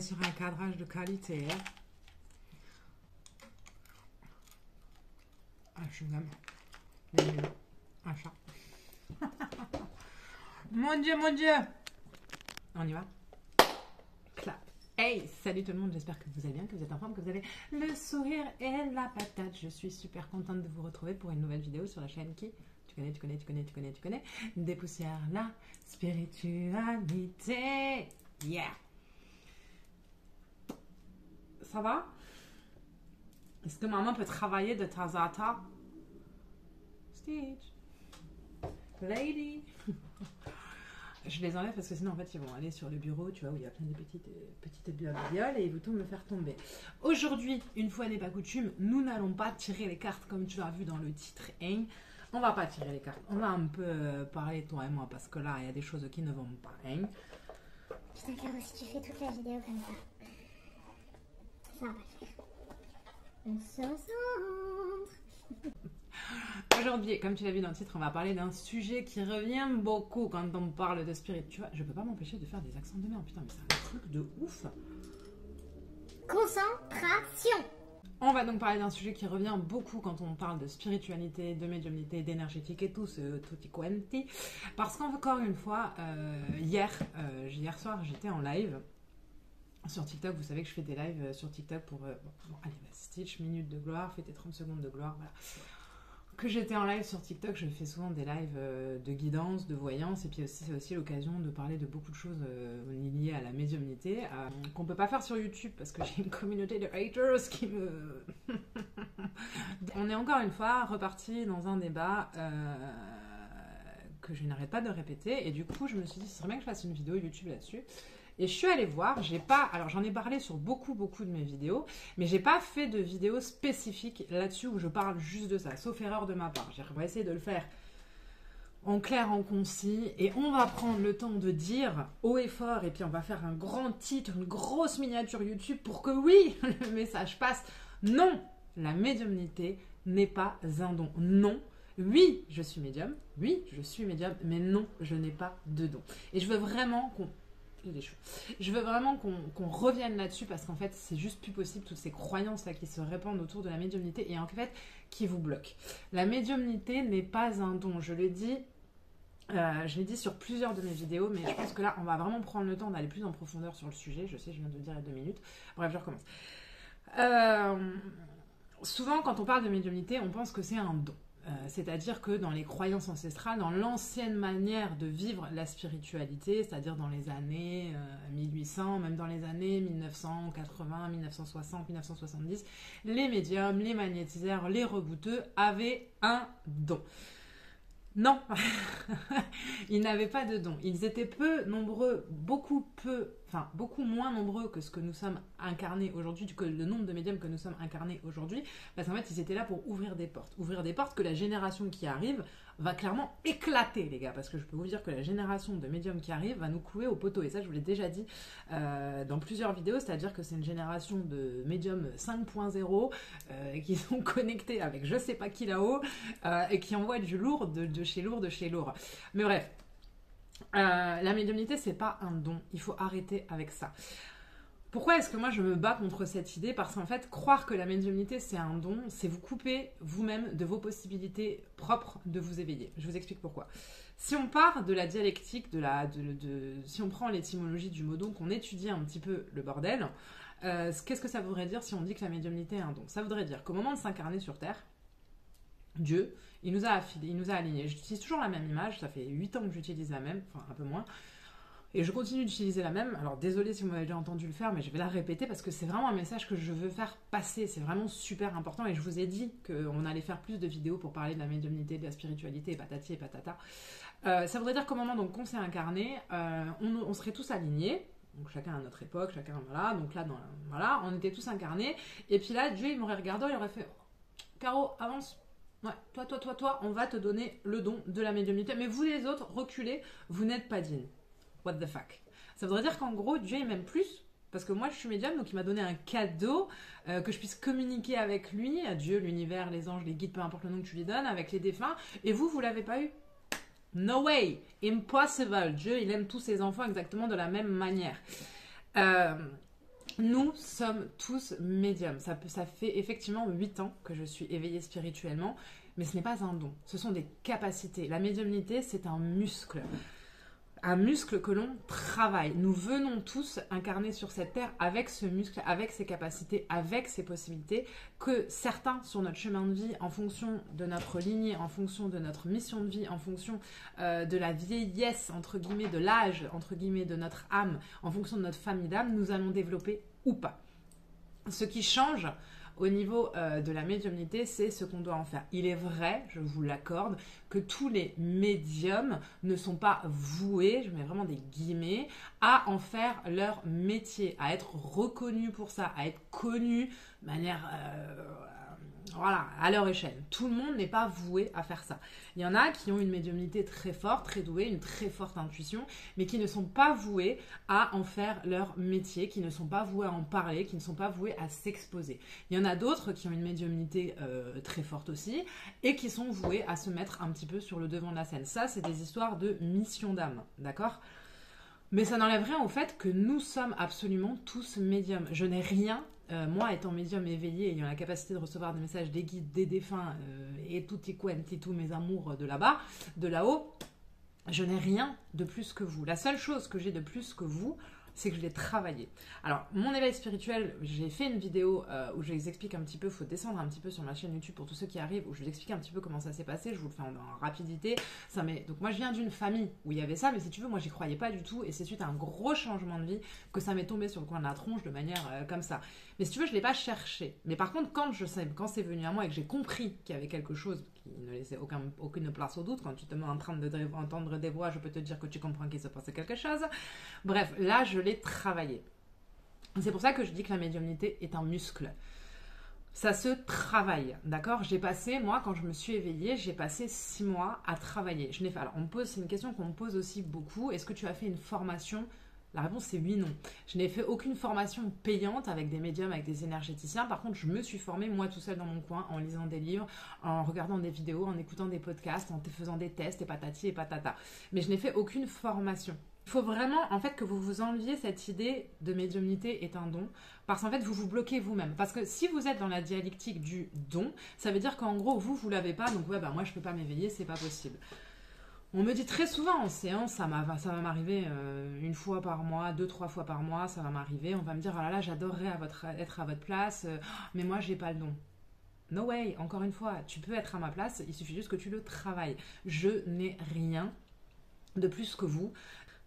sur un cadrage de qualité. Un chewing-gum. Un chat. Mon Dieu, mon Dieu. On y va. Clap. Hey, salut tout le monde, j'espère que vous allez bien, que vous êtes en forme, que vous avez le sourire et la patate. Je suis super contente de vous retrouver pour une nouvelle vidéo sur la chaîne qui... Tu connais. Dépoussière la spiritualité. Yeah. Ça va? Est-ce que maman peut travailler de temps en temps? Stitch. Lady. Je les enlève parce que sinon en fait ils vont aller sur le bureau, tu vois, où il y a plein de petites babioles et ils vont tout me faire tomber. Aujourd'hui, une fois n'est pas coutume, nous n'allons pas tirer les cartes comme tu l'as vu dans le titre, hein. On va pas tirer les cartes, on va un peu parler toi et moi parce que là il y a des choses qui ne vont pas, hein. Putain Caro, si tu fais toute la vidéo comme ça va pas le faire. On se concentre. Aujourd'hui, comme tu l'as vu dans le titre, on va parler d'un sujet qui revient beaucoup quand on parle de spirit. Tu vois, je peux pas m'empêcher de faire des accents de merde, putain, mais c'est un truc de ouf. Concentration. On va donc parler d'un sujet qui revient beaucoup quand on parle de spiritualité, de médiumnité, d'énergétique et tout ce tutti quanti. Parce qu'encore une fois, hier soir, j'étais en live sur TikTok. Vous savez que je fais des lives sur TikTok pour... allez, vas-y, Stitch, minute de gloire, fais tes 30 secondes de gloire, voilà. Que j'étais en live sur TikTok, je fais souvent des lives de guidance, de voyance, et puis aussi c'est aussi l'occasion de parler de beaucoup de choses liées à la médiumnité, qu'on peut pas faire sur YouTube parce que j'ai une communauté de haters qui me... On est encore une fois reparti dans un débat que je n'arrête pas de répéter, et du coup je me suis dit ce serait bien que je fasse une vidéo YouTube là-dessus. Et je suis allée voir, alors j'en ai parlé sur beaucoup de mes vidéos, mais j'ai pas fait de vidéo spécifique là-dessus où je parle juste de ça, sauf erreur de ma part. On va essayer de le faire en clair, en concis, et on va prendre le temps de dire haut et fort, et puis on va faire un grand titre, une grosse miniature YouTube pour que oui, le message passe. Non, la médiumnité n'est pas un don. Non. Oui, je suis médium, mais non, je n'ai pas de don. Et je veux vraiment qu'on revienne là-dessus parce qu'en fait, c'est juste plus possible toutes ces croyances-là qui se répandent autour de la médiumnité et en fait, qui vous bloquent. La médiumnité n'est pas un don, je l'ai dit sur plusieurs de mes vidéos, mais je pense que là, on va vraiment prendre le temps d'aller plus en profondeur sur le sujet. Je sais, je viens de le dire il y a 2 minutes. Bref, je recommence. Souvent, quand on parle de médiumnité, on pense que c'est un don. C'est-à-dire que dans les croyances ancestrales, dans l'ancienne manière de vivre la spiritualité, c'est-à-dire dans les années 1800, même dans les années 1980, 1960, 1970, les médiums, les magnétiseurs, les rebouteux avaient un don. Non, ils n'avaient pas de don. Ils étaient peu nombreux, beaucoup moins nombreux que ce que nous sommes incarnés aujourd'hui, que le nombre de médiums que nous sommes incarnés aujourd'hui, parce qu'en fait, ils étaient là pour ouvrir des portes que la génération qui arrive va clairement éclater, les gars, parce que je peux vous dire que la génération de médiums qui arrive va nous clouer au poteau, et ça, je vous l'ai déjà dit dans plusieurs vidéos, c'est-à-dire que c'est une génération de médiums 5.0 qui sont connectés avec je sais pas qui là-haut, et qui envoient du lourd, de chez lourd. Mais bref, la médiumnité, c'est pas un don. Il faut arrêter avec ça. Pourquoi est-ce que moi je me bats contre cette idée? Parce qu'en fait, croire que la médiumnité c'est un don, c'est vous couper vous-même de vos possibilités propres de vous éveiller. Je vous explique pourquoi. Si on part de la dialectique, si on prend l'étymologie du mot don, qu'on étudie un petit peu le bordel, qu'est-ce que ça voudrait dire si on dit que la médiumnité est un don? Ça voudrait dire qu'au moment de s'incarner sur Terre, Dieu, il nous a alignés. J'utilise toujours la même image, ça fait 8 ans que j'utilise la même, enfin un peu moins. Et je continue d'utiliser la même. Alors désolé si vous m'avez déjà entendu le faire, mais je vais la répéter parce que c'est vraiment un message que je veux faire passer. C'est vraiment super important et je vous ai dit qu'on allait faire plus de vidéos pour parler de la médiumnité, de la spiritualité, et patati et patata. Ça voudrait dire qu'au moment donc qu'on s'est incarné, on serait tous alignés. Donc chacun à notre époque, chacun voilà. Donc là, voilà, on était tous incarnés. Et puis là, Dieu il m'aurait regardé, il aurait fait Caro, avance. Ouais, toi, on va te donner le don de la médiumnité. Mais vous les autres, reculez, vous n'êtes pas dignes. What the fuck? Ça voudrait dire qu'en gros, Dieu il m'aime plus parce que moi je suis médium, donc il m'a donné un cadeau, que je puisse communiquer avec lui, à Dieu, l'univers, les anges, les guides, peu importe le nom que tu lui donnes, avec les défunts, et vous l'avez pas eu. No way, impossible. Dieu il aime tous ses enfants exactement de la même manière. Nous sommes tous médiums. Ça fait effectivement 8 ans que je suis éveillée spirituellement, mais ce n'est pas un don. Ce sont des capacités. La médiumnité, c'est un muscle. Un muscle que l'on travaille. Nous venons tous incarner sur cette terre avec ce muscle, avec ses capacités, avec ses possibilités, que certains sur notre chemin de vie, en fonction de notre lignée, en fonction de notre mission de vie, en fonction de la vieillesse, entre guillemets, de l'âge, entre guillemets, de notre âme, en fonction de notre famille d'âme, nous allons développer ou pas. Ce qui change au niveau de la médiumnité, c'est ce qu'on doit en faire. Il est vrai, je vous l'accorde, que tous les médiums ne sont pas voués, je mets vraiment des guillemets, à en faire leur métier, à être reconnus pour ça, à être connus de manière voilà, à leur échelle. Tout le monde n'est pas voué à faire ça. Il y en a qui ont une médiumnité très forte, très douée, une très forte intuition, mais qui ne sont pas voués à en faire leur métier, qui ne sont pas voués à en parler, qui ne sont pas voués à s'exposer. Il y en a d'autres qui ont une médiumnité très forte aussi, et qui sont voués à se mettre un petit peu sur le devant de la scène. Ça, c'est des histoires de mission d'âme, d'accord ? Mais ça n'enlève rien au fait que nous sommes absolument tous médiums. Je n'ai rien, moi étant médium éveillé, ayant la capacité de recevoir des messages des guides, des défunts, et tutti quanti, tous mes amours de là-bas, de là-haut, je n'ai rien de plus que vous. La seule chose que j'ai de plus que vous, c'est que je l'ai travaillé. Alors, mon éveil spirituel, j'ai fait une vidéo où je vous explique un petit peu, il faut descendre un petit peu sur ma chaîne YouTube pour tous ceux qui arrivent, où je vous explique un petit peu comment ça s'est passé, je vous le fais en rapidité. Donc moi, je viens d'une famille où il y avait ça, mais si tu veux, moi, j'y croyais pas du tout, et c'est suite à un gros changement de vie que ça m'est tombé sur le coin de la tronche de manière comme ça. Mais si tu veux, je l'ai pas cherché. Mais par contre, quand c'est venu à moi et que j'ai compris qu'il y avait quelque chose qui ne laissait aucune place au doute, quand tu te mets en train d'entendre des voix, je peux te dire que tu comprends qu'il se passait quelque chose. Bref, là, je l'ai travaillé. C'est pour ça que je dis que la médiumnité est un muscle. Ça se travaille, d'accord ? J'ai passé, moi, quand je me suis éveillée, j'ai passé 6 mois à travailler. Alors, c'est une question qu'on me pose aussi beaucoup. Est-ce que tu as fait une formation ? La réponse, c'est oui, non. Je n'ai fait aucune formation payante avec des médiums, avec des énergéticiens. Par contre, je me suis formée, moi, tout seul dans mon coin, en lisant des livres, en regardant des vidéos, en écoutant des podcasts, en faisant des tests, et patati et patata. Mais je n'ai fait aucune formation. Il faut vraiment, en fait, que vous vous enleviez cette idée de médiumnité est un don, parce qu'en fait, vous vous bloquez vous-même. Parce que si vous êtes dans la dialectique du don, ça veut dire qu'en gros, vous l'avez pas, donc ouais, bah moi, je peux pas m'éveiller, c'est pas possible. On me dit très souvent en séance, ça va m'arriver 1 fois par mois, 2-3 fois par mois, ça va m'arriver. On va me dire, oh là là, j'adorerais être à votre place, mais moi, j'ai pas le don. No way, encore une fois, tu peux être à ma place, il suffit juste que tu le travailles. Je n'ai rien de plus que vous.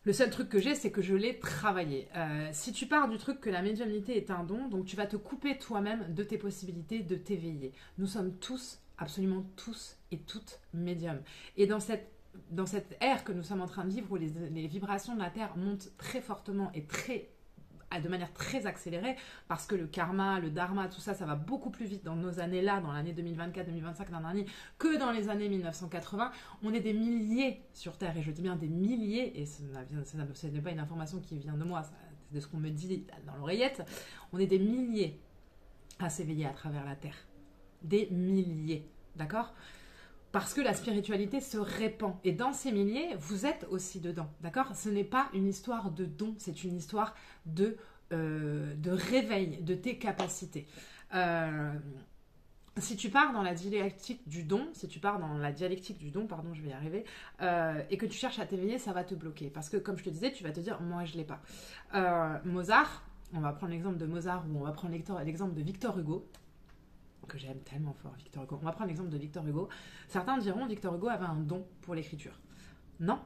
Le seul truc que j'ai, c'est que je l'ai travaillé. Si tu pars du truc que la médiumnité est un don, donc tu vas te couper toi-même de tes possibilités de t'éveiller. Nous sommes tous, absolument tous et toutes médiums. Et dans cette ère que nous sommes en train de vivre, où les vibrations de la Terre montent très fortement et de manière très accélérée, parce que le karma, le dharma, tout ça, ça va beaucoup plus vite dans nos années-là, dans l'année 2024, 2025, que dans les années 1980. On est des milliers sur Terre, et je dis bien des milliers, et ce n'est pas une information qui vient de moi, c'est de ce qu'on me dit dans l'oreillette. On est des milliers à s'éveiller à travers la Terre. Des milliers, d'accord ? Parce que la spiritualité se répand. Et dans ces milliers, vous êtes aussi dedans, d'accord ? Ce n'est pas une histoire de don, c'est une histoire de réveil de tes capacités. Si tu pars dans la dialectique du don, pardon, je vais y arriver, et que tu cherches à t'éveiller, ça va te bloquer. Parce que, comme je te disais, tu vas te dire, moi, je ne l'ai pas. Mozart, on va prendre l'exemple de Mozart, ou on va prendre l'exemple de Victor Hugo, que j'aime tellement fort, Victor Hugo. On va prendre l'exemple de Victor Hugo. Certains diront Victor Hugo avait un don pour l'écriture. Non.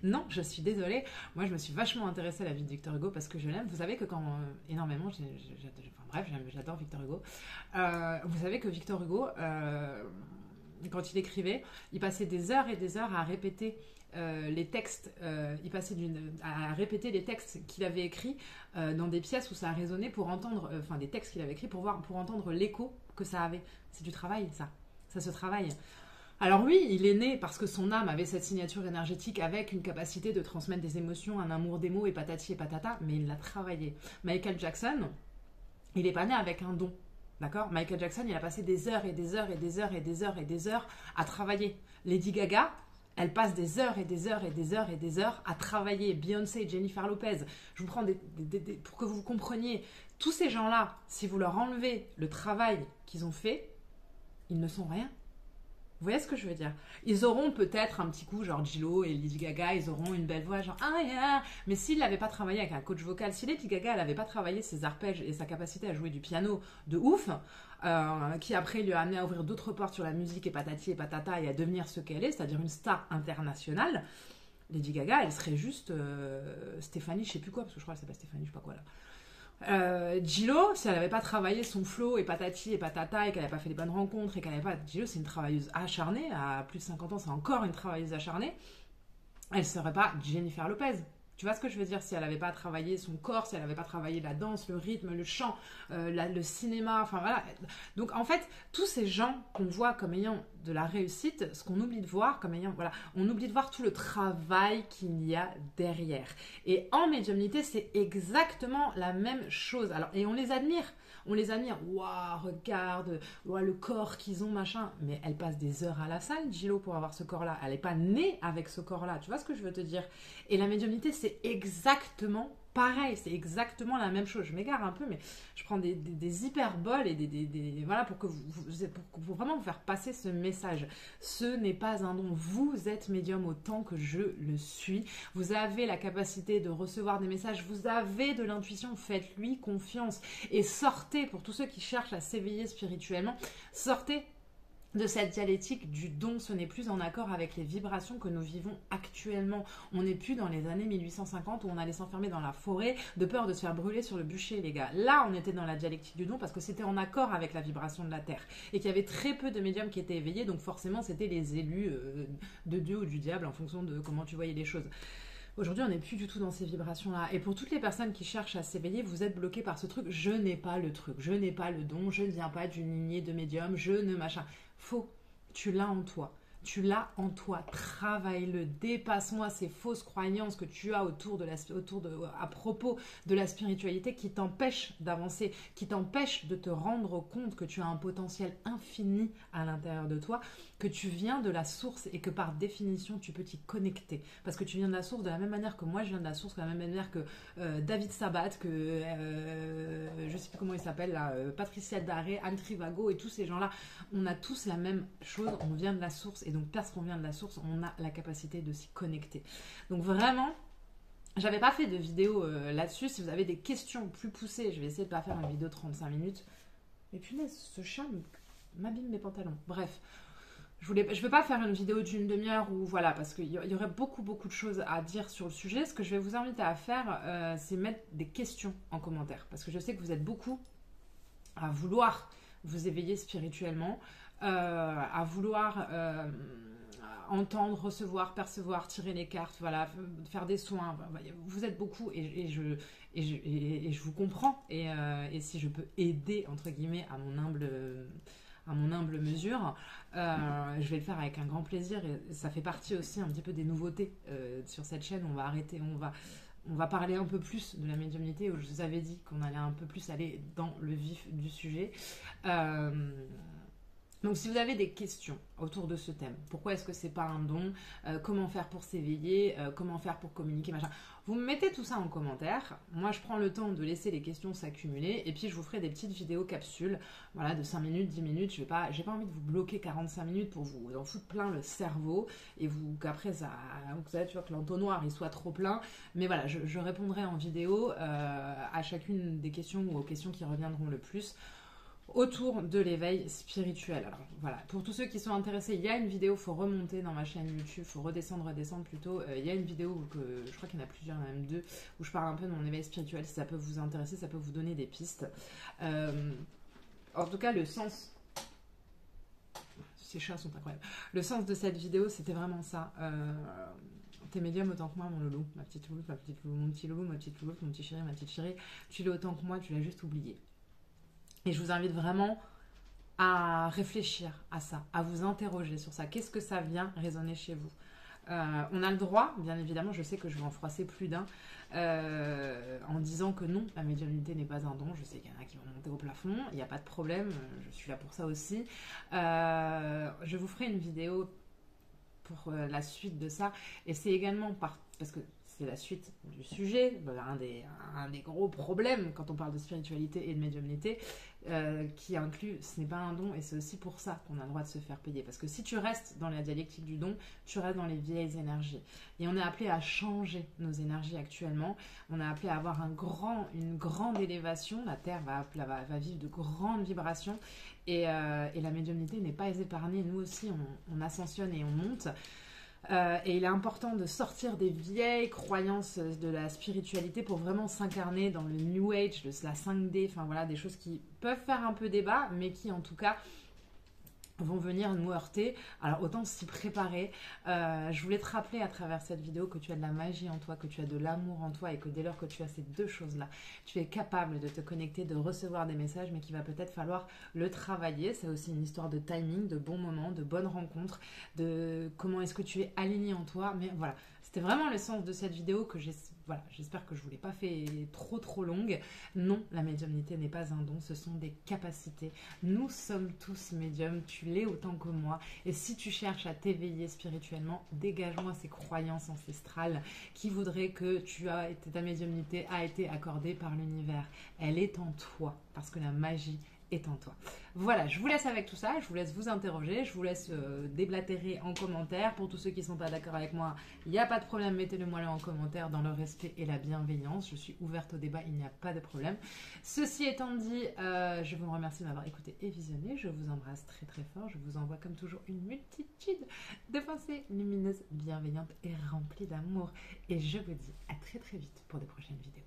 Non, je suis désolée. Moi, je me suis vachement intéressée à la vie de Victor Hugo parce que je l'aime. Vous savez que énormément, j'adore Victor Hugo. Vous savez que Victor Hugo, quand il écrivait, il passait des heures et des heures à répéter les textes, à répéter les textes qu'il avait écrits dans des pièces où ça a résonné pour entendre, des textes qu'il avait écrits pour entendre l'écho que ça avait. C'est du travail, ça se travaille. Alors oui, il est né parce que son âme avait cette signature énergétique avec une capacité de transmettre des émotions, un amour des mots et patati et patata, mais il l'a travaillé. Michael Jackson, il n'est pas né avec un don. D'accord ? Michael Jackson, il a passé des heures et des heures et des heures et des heures et des heures à travailler. Lady Gaga, Elle passe des heures et des heures et des heures et des heures à travailler. Beyoncé, Jennifer Lopez, je vous prends pour que vous compreniez. Tous ces gens-là, si vous leur enlevez le travail qu'ils ont fait, ils ne sont rien. Vous voyez ce que je veux dire? Ils auront peut-être un petit coup, genre J.Lo et Lady Gaga, ils auront une belle voix, genre ah yeah. Mais s'ils n'avaient pas travaillé avec un coach vocal, si Lady Gaga elle n'avait pas travaillé ses arpèges et sa capacité à jouer du piano de ouf, qui après lui a amené à ouvrir d'autres portes sur la musique et patati et patata et à devenir ce qu'elle est, c'est-à-dire une star internationale, Lady Gaga, elle serait juste Stéphanie, je sais plus quoi, parce que je crois qu'elle s'appelle Stéphanie, je sais pas quoi là. J.Lo, si elle n'avait pas travaillé son flow et patati et patata et qu'elle n'avait pas fait les bonnes rencontres et qu'elle n'avait pas... J.Lo, c'est une travailleuse acharnée, à plus de 50 ans, c'est encore une travailleuse acharnée. Elle ne serait pas Jennifer Lopez. Tu vois ce que je veux dire? Si elle n'avait pas travaillé son corps, si elle n'avait pas travaillé la danse, le rythme, le chant, le cinéma, enfin voilà. Donc en fait, tous ces gens qu'on voit comme ayant de la réussite, ce qu'on oublie de voir comme ayant, voilà, on oublie de voir tout le travail qu'il y a derrière. Et en médiumnité, c'est exactement la même chose. Alors, et on les admire. On les admire, waouh, regarde, le corps qu'ils ont, machin. Mais elle passe des heures à la salle, J.Lo, pour avoir ce corps-là. Elle n'est pas née avec ce corps-là. Tu vois ce que je veux te dire? Et la médiumnité, c'est exactement pareil. C'est exactement la même chose. Je m'égare un peu, mais je prends des hyperboles et voilà, pour vraiment vous faire passer ce message. Ce n'est pas un don. Vous êtes médium autant que je le suis. Vous avez la capacité de recevoir des messages. Vous avez de l'intuition. Faites-lui confiance. Et sortez, pour tous ceux qui cherchent à s'éveiller spirituellement, sortez de cette dialectique du don. Ce n'est plus en accord avec les vibrations que nous vivons actuellement. On n'est plus dans les années 1850 où on allait s'enfermer dans la forêt de peur de se faire brûler sur le bûcher, les gars. Là, on était dans la dialectique du don parce que c'était en accord avec la vibration de la Terre et qu'il y avait très peu de médiums qui étaient éveillés, donc forcément, c'était les élus de Dieu ou du diable en fonction de comment tu voyais les choses. Aujourd'hui, on n'est plus du tout dans ces vibrations-là. Et pour toutes les personnes qui cherchent à s'éveiller, vous êtes bloqués par ce truc. Je n'ai pas le truc, je n'ai pas le don, je ne viens pas d'une lignée de médium, je ne machin. Faux, tu l'as en toi. Tu l'as en toi, travaille-le, dépasse-moi ces fausses croyances que tu as à propos de la spiritualité qui t'empêchent d'avancer, qui t'empêchent de te rendre compte que tu as un potentiel infini à l'intérieur de toi, que tu viens de la source et que par définition tu peux t'y connecter. Parce que tu viens de la source de la même manière que moi je viens de la source, de la même manière que David Sabat, que je sais plus comment il s'appelle là, Patricia Daré, Anne Trivago et tous ces gens-là. On a tous la même chose, on vient de la source et donc parce qu'on vient de la source, on a la capacité de s'y connecter. Donc vraiment, j'avais pas fait de vidéo là-dessus. Si vous avez des questions plus poussées, je vais essayer de pas faire une vidéo de 35 minutes. Mais punaise, ce chat m'abîme mes pantalons. Bref, je veux pas faire une vidéo d'une demi-heure ou voilà, parce qu'il y aurait beaucoup de choses à dire sur le sujet. Ce que je vais vous inviter à faire, c'est mettre des questions en commentaire, parce que je sais que vous êtes beaucoup à vouloir vous éveiller spirituellement, à vouloir entendre, recevoir, percevoir, tirer les cartes, voilà, faire des soins. Vous êtes beaucoup et je vous comprends. Et si je peux aider, entre guillemets, à mon humble mesure, je vais le faire avec un grand plaisir. Et ça fait partie aussi un petit peu des nouveautés sur cette chaîne. On va parler un peu plus de la médiumnité, où je vous avais dit qu'on allait un peu plus aller dans le vif du sujet. Donc si vous avez des questions autour de ce thème, pourquoi est-ce que c'est pas un don, comment faire pour s'éveiller, comment faire pour communiquer, machin, vous me mettez tout ça en commentaire. Moi je prends le temps de laisser les questions s'accumuler et puis je vous ferai des petites vidéos capsules, voilà, de 5 minutes, 10 minutes. J'ai pas envie de vous bloquer 45 minutes pour vous en foutre plein le cerveau et qu'après ça, vous savez, tu vois, que l'entonnoir il soit trop plein. Mais voilà, je répondrai en vidéo à chacune des questions ou aux questions qui reviendront le plus autour de l'éveil spirituel. Alors voilà, pour tous ceux qui sont intéressés, il y a une vidéo, il faut remonter dans ma chaîne YouTube, il faut redescendre plutôt. Il y a une vidéo que je crois qu'il y en a plusieurs, même deux, où je parle un peu de mon éveil spirituel. Si ça peut vous intéresser, ça peut vous donner des pistes. En tout cas, le sens... Ces chats sont incroyables. Le sens de cette vidéo, c'était vraiment ça. T'es médium autant que moi, mon loulou, ma petite loulou, mon petit loulou, ma petite loulou, mon petit chéri, ma petite chérie. Tu l'es autant que moi, tu l'as juste oublié. Et je vous invite vraiment à réfléchir à ça, à vous interroger sur ça. Qu'est-ce que ça vient résonner chez vous? On a le droit, bien évidemment, je sais que je vais en froisser plus d'un, en disant que non, la médiumnité n'est pas un don. Je sais qu'il y en a qui vont monter au plafond, il n'y a pas de problème, je suis là pour ça aussi. Je vous ferai une vidéo pour la suite de ça. Et c'est également parce que c'est la suite du sujet, un des gros problèmes quand on parle de spiritualité et de médiumnité, qui inclut, ce n'est pas un don, et c'est aussi pour ça qu'on a le droit de se faire payer. Parce que si tu restes dans la dialectique du don, tu restes dans les vieilles énergies. Et on est appelé à changer nos énergies actuellement. On est appelé à avoir une grande élévation. La Terre va vivre de grandes vibrations. Et la médiumnité n'est pas épargnée. Nous aussi, on ascensionne et on monte. Et il est important de sortir des vieilles croyances de la spiritualité pour vraiment s'incarner dans le New Age, de la 5D, enfin voilà, des choses qui peuvent faire un peu débat, mais qui en tout cas vont venir nous heurter. Alors autant s'y préparer. Je voulais te rappeler à travers cette vidéo que tu as de la magie en toi, que tu as de l'amour en toi, et que dès lors que tu as ces deux choses-là, tu es capable de te connecter, de recevoir des messages, mais qu'il va peut-être falloir le travailler. C'est aussi une histoire de timing, de bons moments, de bonnes rencontres, de comment est-ce que tu es aligné en toi. Mais voilà, c'était vraiment le sens de cette vidéo que j'espère que je ne vous l'ai pas fait trop longue. Non, la médiumnité n'est pas un don, ce sont des capacités. Nous sommes tous médiums, tu l'es autant que moi. Et si tu cherches à t'éveiller spirituellement, dégage-moi ces croyances ancestrales qui voudraient que ta médiumnité a été accordée par l'univers. Elle est en toi, parce que la magie est en toi. Voilà, je vous laisse avec tout ça, je vous laisse vous interroger, je vous laisse déblatérer en commentaire. Pour tous ceux qui ne sont pas d'accord avec moi, il n'y a pas de problème, mettez-le moi là en commentaire dans le respect et la bienveillance. Je suis ouverte au débat, il n'y a pas de problème. Ceci étant dit, je vous remercie de m'avoir écouté et visionné. Je vous embrasse très fort, je vous envoie comme toujours une multitude de pensées lumineuses, bienveillantes et remplies d'amour. Et je vous dis à très vite pour de prochaines vidéos.